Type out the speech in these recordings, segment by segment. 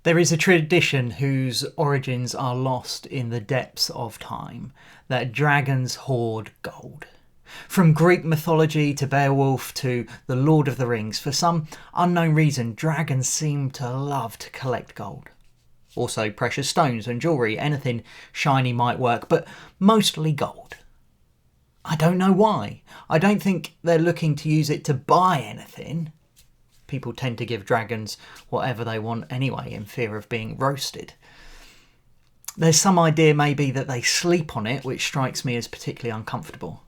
There is a tradition whose origins are lost in the depths of time that dragons hoard gold. From Greek mythology to Beowulf to The Lord of the Rings, for some unknown reason, dragons seem to love to collect gold. Also, precious stones and jewellery, anything shiny might work, but mostly gold. I don't know why. I don't think they're looking to use it to buy anything. People tend to give dragons whatever they want anyway in fear of being roasted. There's some idea maybe that they sleep on it, which strikes me as particularly uncomfortable.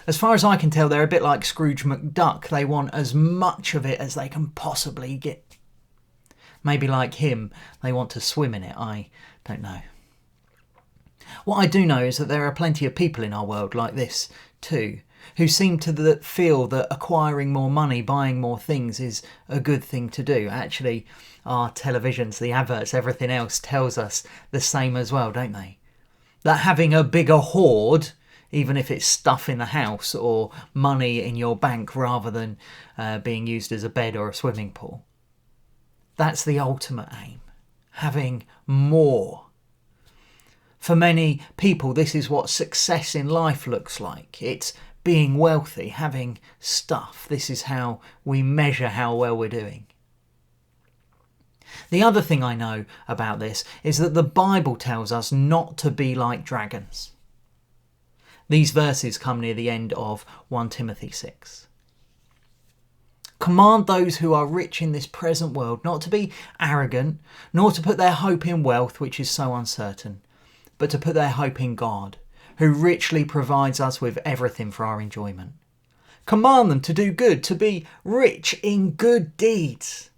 As far as I can tell, they're a bit like Scrooge McDuck. They want as much of it as they can possibly get. Maybe like him, they want to swim in it. I don't know. What I do know is that there are plenty of people in our world like this too, who seem to feel that acquiring more money, buying more things is a good thing to do. Actually, our televisions, the adverts, everything else tells us the same as well, don't they? That having a bigger hoard, even if it's stuff in the house or money in your bank rather than being used as a bed or a swimming pool, that's the ultimate aim, having more. For many people, this is what success in life looks like. It's being wealthy, having stuff. This is how we measure how well we're doing. The other thing I know about this is that the Bible tells us not to be like dragons. These verses come near the end of 1 Timothy 6. Command those who are rich in this present world not to be arrogant, nor to put their hope in wealth, which is so uncertain, but to put their hope in God, who richly provides us with everything for our enjoyment. Command them to do good, to be rich in good deeds,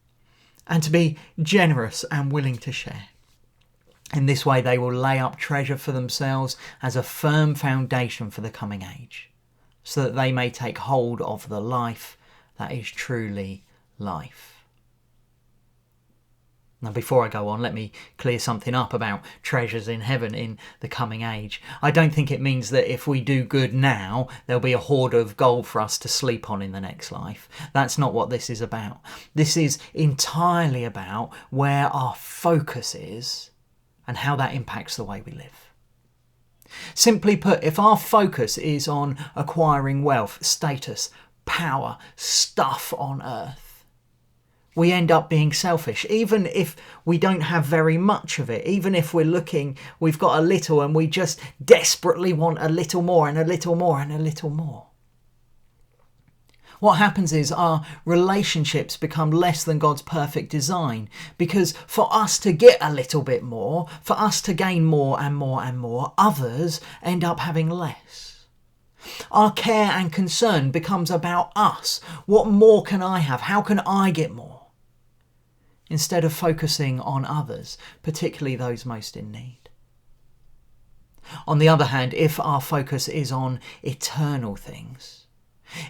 and to be generous and willing to share. In this way they will lay up treasure for themselves as a firm foundation for the coming age, so that they may take hold of the life that is truly life. Now, before I go on, let me clear something up about treasures in heaven in the coming age. I don't think it means that if we do good now, there'll be a hoard of gold for us to sleep on in the next life. That's not what this is about. This is entirely about where our focus is and how that impacts the way we live. Simply put, if our focus is on acquiring wealth, status, power, stuff on earth, we end up being selfish, even if we don't have very much of it, even if we've got a little and we just desperately want a little more and a little more and a little more. What happens is our relationships become less than God's perfect design, because for us to get a little bit more, for us to gain more and more and more, others end up having less. Our care and concern becomes about us. What more can I have? How can I get more? Instead of focusing on others, particularly those most in need. On the other hand, if our focus is on eternal things,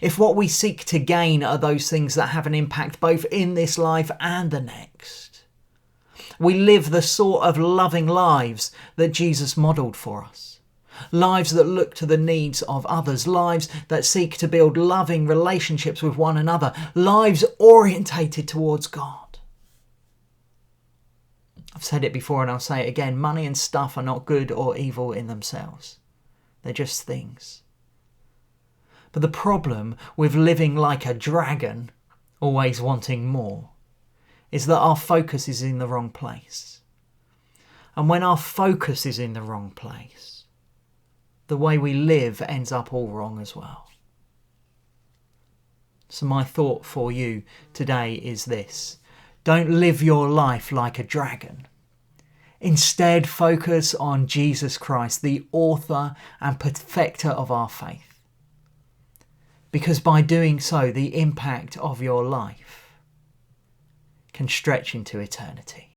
if what we seek to gain are those things that have an impact both in this life and the next, we live the sort of loving lives that Jesus modelled for us. Lives that look to the needs of others, lives that seek to build loving relationships with one another, lives orientated towards God. I've said it before and I'll say it again, money and stuff are not good or evil in themselves. They're just things. But the problem with living like a dragon, always wanting more, is that our focus is in the wrong place. And when our focus is in the wrong place, the way we live ends up all wrong as well. So my thought for you today is this. Don't live your life like a dragon. Instead, focus on Jesus Christ, the author and perfecter of our faith. Because by doing so, the impact of your life can stretch into eternity.